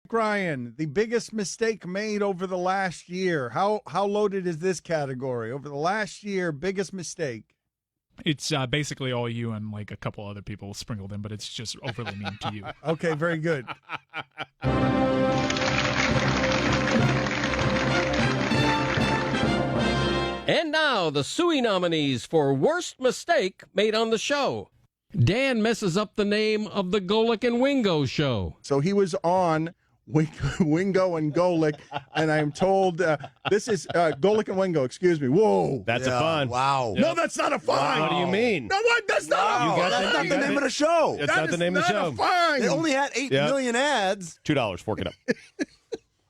Ryan, the biggest mistake made over the last year. How loaded is this category? Over the last year, biggest mistake. It's basically all you and like a couple other people sprinkled in, but it's just overly mean to you. Okay, very good. And now, the Suey nominees for Worst Mistake Made on the Show. Dan messes up the name of the Golick and Wingo show. So he was on Wingo and Golick, and I'm told this is Golick and Wingo, excuse me. Whoa. That's a fun. Wow. No, that's not a fine. What do you mean? No, what? That's not a That's not the name of the show. That's not the name of the show. Fine. They only had 8 million ads. $2, fork it up.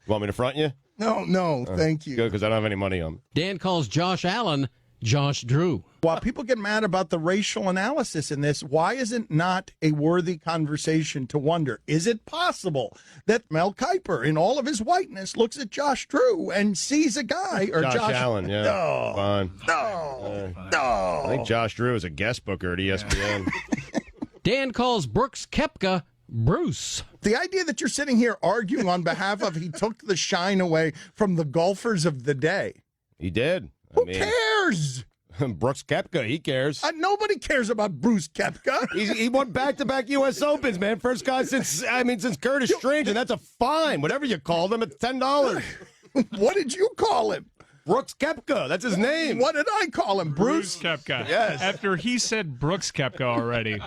Want me to front you? No, thank you. Good, because I don't have any money on me. Dan calls Josh Allen Josh Drew. While people get mad about the racial analysis in this, why is it not a worthy conversation to wonder, is it possible that Mel Kiper, in all of his whiteness, looks at Josh Drew and sees a guy, or Josh Allen, yeah. No. Fine. No. I think Josh Drew is a guest booker at ESPN. Dan calls Brooks Koepka Bruce. The idea that you're sitting here arguing on behalf of he took the shine away from the golfers of the day. He did. Who cares? Brooks Koepka, he cares. Nobody cares about Bruce Koepka. He won back-to-back U.S. Opens, man. First guy since Curtis Strange, and that's a fine. Whatever you call him, it's $10. What did you call him? Brooks Koepka. That's his name. What did I call him? Bruce Koepka. Yes. After he said Brooks Koepka already.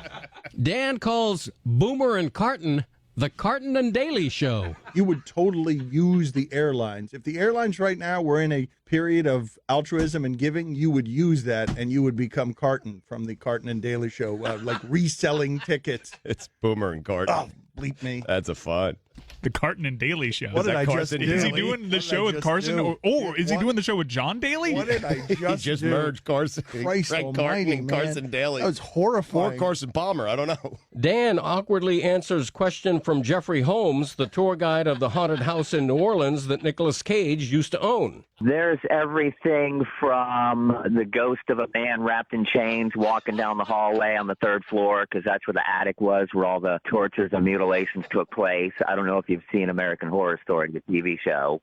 Dan calls Boomer and Carton the Carton and Daly Show. You would totally use the airlines. If the airlines right now were in a period of altruism and giving, you would use that, and you would become Carton from the Carton and Daly Show, like reselling tickets. It's Boomer and Carton. Oh, bleep me. That's a fun. The Carton and Daly Show. What did I just do? Is he doing the show with Carson? Or is he doing the show with John Daly? What did I just He just do? merged Carson. Christ Greg almighty, Carton and man. Carson Daly. That was horrifying. Or Carson Palmer. I don't know. Dan awkwardly answers question from Jeffrey Holmes, the tour guide of the haunted house in New Orleans that Nicolas Cage used to own. There's everything from the ghost of a man wrapped in chains walking down the hallway on the 3rd floor, because that's where the attic was, where all the tortures and mutilations took place. I don't know if you've seen American Horror Story, the TV show.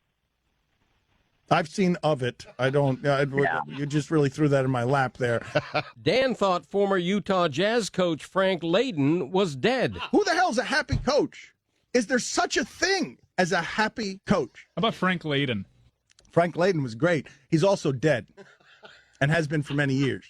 I've seen of it. I don't. You just really threw that in my lap there. Dan thought former Utah Jazz coach Frank Layden was dead. Who the hell's a happy coach? Is there such a thing as a happy coach? How about Frank Layden? Frank Layden was great. He's also dead and has been for many years.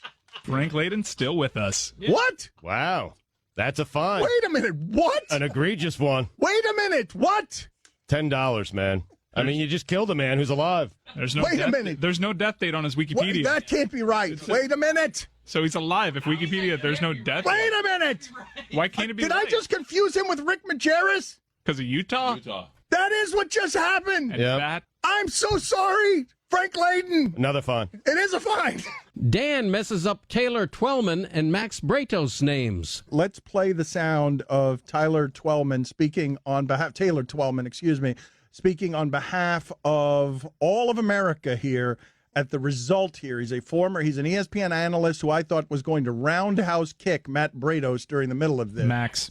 Frank Layden still with us. What? Wow. That's a fine. Wait a minute. What? An egregious one. Wait a minute. What? $10, man. I mean, you just killed a man who's alive. There's no Wait a minute. There's no death date on his Wikipedia. That can't be right. Wait a minute. So he's alive. If Wikipedia, there's no death. Wait a minute. Why can't it be? Did I just confuse him with Rick Majerus? Because of Utah? That is what just happened. And that. I'm so sorry, Frank Layden. Another fine. It is a fine. Dan messes up Taylor Twellman and Max Bratos' names. Let's play the sound of Taylor Twellman speaking on behalf of all of America here at the result here. He's an ESPN analyst who I thought was going to roundhouse kick Matt Bratos during the middle of this. Max.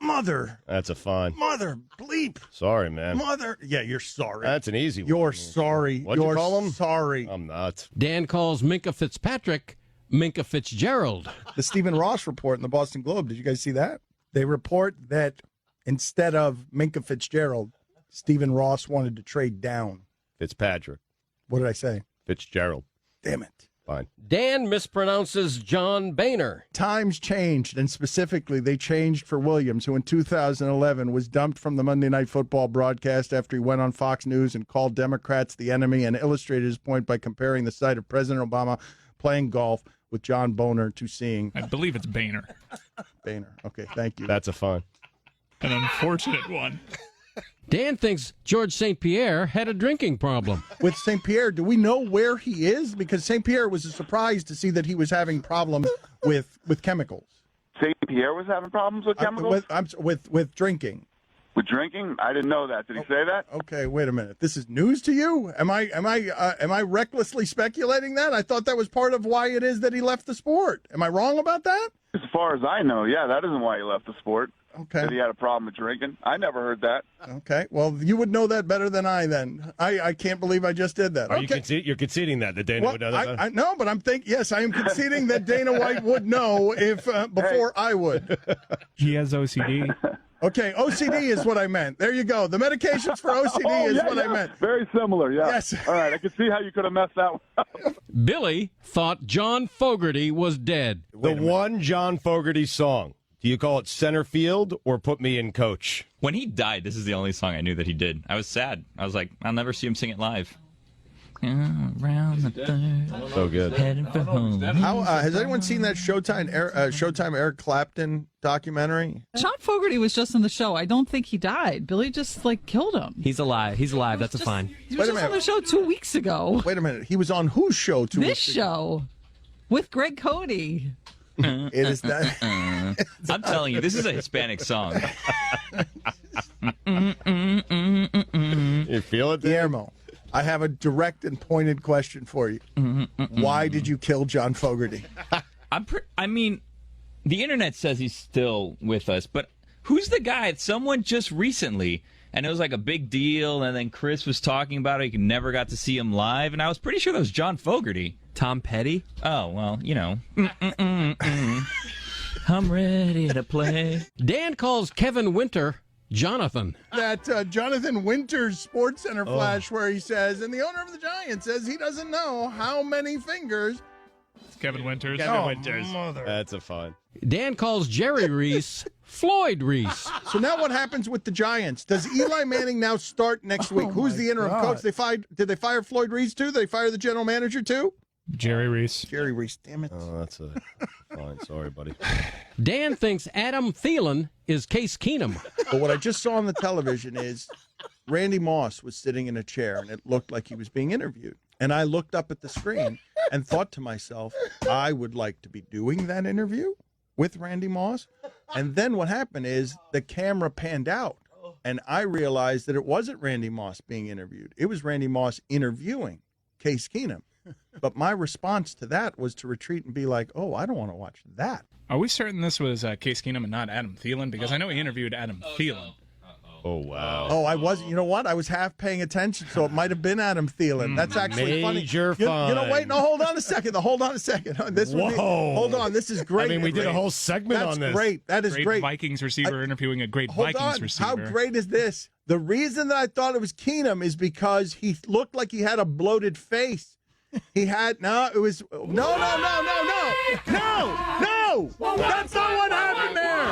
Mother. That's a fine. Mother bleep. Sorry, man. Mother. Yeah, you're sorry. That's an easy one. You're sorry. What'd you call him? Sorry. I'm not. Dan calls Minka Fitzpatrick Minka Fitzgerald. The Stephen Ross report in the Boston Globe. Did you guys see that? They report that instead of Minka Fitzgerald, Stephen Ross wanted to trade down. Fitzpatrick. What did I say? Fitzgerald. Damn it. Fine. Dan mispronounces John Boehner. Times changed, and specifically they changed for Williams, who in 2011 was dumped from the Monday Night Football broadcast after he went on Fox News and called Democrats the enemy and illustrated his point by comparing the sight of President Obama playing golf with John Boehner to seeing... I believe it's Boehner. Boehner. Okay, thank you. That's a fine. An unfortunate one. Dan thinks George St. Pierre had a drinking problem. With St. Pierre, do we know where he is? Because St. Pierre was a surprise to see that he was having problems with chemicals. St. Pierre was having problems with chemicals? With drinking. With drinking? I didn't know that. Did he say that? Okay, wait a minute. This is news to you? Am I recklessly speculating that? I thought that was part of why it is that he left the sport. Am I wrong about that? As far as I know, yeah, that isn't why he left the sport. Okay. that he had a problem with drinking. I never heard that. Okay. Well, you would know that better than I then. I can't believe I just did that. Are Okay. you're conceding that Dana Well, would know that? I know, but I'm thinking, yes, I am conceding that Dana White would know if before I would. He has OCD. Okay, OCD is what I meant. There you go. The medications for OCD is what I meant. Very similar, yeah. Yes. All right, I can see how you could have messed that one up. Billy thought John Fogerty was dead. The one John Fogerty song. Do you call it Center Field or Put Me in Coach? When he died, this is the only song I knew that he did. I was sad. I was like, I'll never see him sing it live. Around the third, So good. heading for home. How, has anyone seen that Showtime Eric Clapton documentary? John Fogerty was just on the show. I don't think he died. Billy just killed him. He's alive. He's alive. That's a fine. He was just on the show 2 weeks ago. Wait a minute. He was on whose show? This show with Greg Cody. It is that. I'm telling you, this is a Hispanic song. You feel it, Dan? Guillermo, I have a direct and pointed question for you. Why did you kill John Fogerty? I mean, the internet says he's still with us, but who's the guy? Someone just recently, and it was like a big deal, and then Chris was talking about it. He never got to see him live, and I was pretty sure that was John Fogerty. Tom Petty? Oh, well, you know. I'm ready to play. Dan calls Kevin Winter Jonathan. That Jonathan Winters Sports Center flash where he says, and the owner of the Giants says he doesn't know how many fingers. It's Kevin Winters. That's a fun. Dan calls Jerry Reese Floyd Reese. So now what happens with the Giants? Does Eli Manning now start next week? Who's the interim coach? Did they fire Floyd Reese too? Did they fire the general manager too? Jerry Reese. Jerry Reese, damn it. Oh, that's a fine. Sorry, buddy. Dan thinks Adam Thielen is Case Keenum. But what I just saw on the television is Randy Moss was sitting in a chair and it looked like he was being interviewed. And I looked up at the screen and thought to myself, I would like to be doing that interview with Randy Moss. And then what happened is the camera panned out and I realized that it wasn't Randy Moss being interviewed. It was Randy Moss interviewing Case Keenum. But my response to that was to retreat and be like, oh, I don't want to watch that. Are we certain this was Case Keenum and not Adam Thielen? Because I know he interviewed Adam Thielen. Oh, wow. Oh, I wasn't. You know what? I was half paying attention, so it might have been Adam Thielen. That's actually funny. Major You fun. know, wait, no, hold on a second. Hold on a second. This would be, Whoa. hold on, this is great. I mean, we did a whole segment That's on this. great. That is great. Vikings receiver interviewing a great Hold Vikings on. receiver. How great is this? The reason that I thought it was Keenum is because he looked like he had a bloated face. He had it was no. That's not what happened there.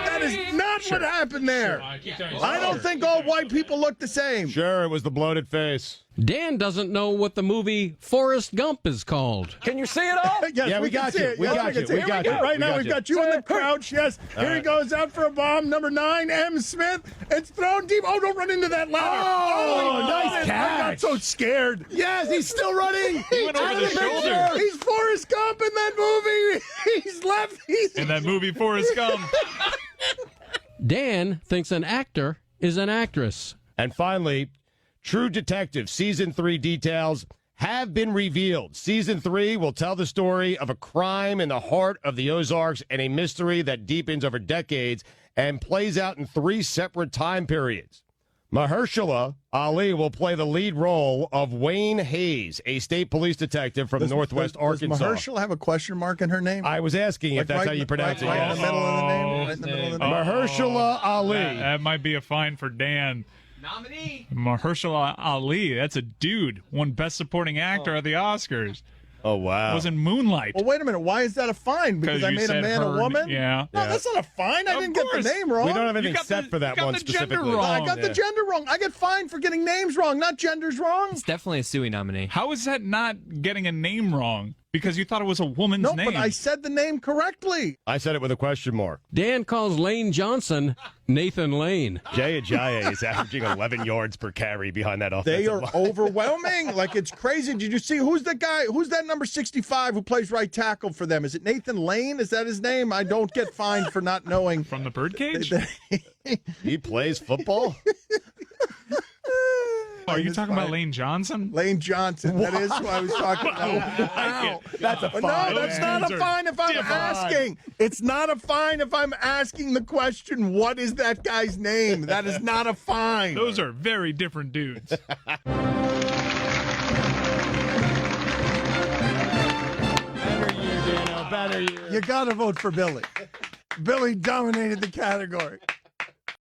That is not what happened there. I don't think all white people look the same. Sure, it was the bloated face. Dan doesn't know what the movie Forrest Gump is called. Can you see it all? Yes, Yeah, we can got see you. it. We Yes, got can you. see We it. got Here you. Right We now, got we've you. got you on the crouch. Yes. Here he goes out for a bomb. Number 9, M. Smith. It's thrown deep. Oh, don't run into that ladder. Oh, nice I got catch. so scared. Yes, he's still running. He went over the shoulder. He's Forrest Gump in that movie. He's left. In that movie Forrest Gump. Dan thinks an actor is an actress. And finally, True Detective Season 3 details have been revealed. Season 3 will tell the story of a crime in the heart of the Ozarks and a mystery that deepens over decades and plays out in 3 separate time periods. Mahershala Ali will play the lead role of Wayne Hayes, a state police detective from Northwest Arkansas. Does Mahershala have a question mark in her name? I was asking if that's how you pronounce it. Right in Yes. the middle of the name. Right in the middle of the name. Mahershala Ali. That might be a fine for Dan. Nominee. Mahershala Ali. That's a dude. Won Best Supporting Actor at the Oscars. Oh, wow. Was in Moonlight. Well, wait a minute. Why is that a fine? Because I you made a said man a her- woman? Yeah. No, that's not a fine. I Of didn't get course. the name wrong. We don't have You anything got set the- for that you got one the gender specifically. wrong. I got the gender wrong. I get fined for getting names wrong, not genders wrong. It's definitely a Suey nominee. How is that not getting a name wrong? Because you thought it was a woman's No, name. but I said the name correctly. I said it with a question mark. Dan calls Lane Johnson Nathan Lane. Jay Ajayi is averaging 11 yards per carry behind that offensive They are line. overwhelming. Like, it's crazy. Did you see who's the guy? Who's that number 65 who plays right tackle for them? Is it Nathan Lane? Is that his name? I don't get fined for not knowing. From the birdcage? He plays football? Are you is talking about fine. Lane Johnson? Lane Johnson. That is who I was talking about. Wow. That's a No, fine. that's man. not a fine if I'm asking. It's not a fine if I'm asking the question, what is that guy's name? That is not a fine. Those are very different dudes. Better year, Dano. Better year. You got to vote for Billy. Billy dominated the category.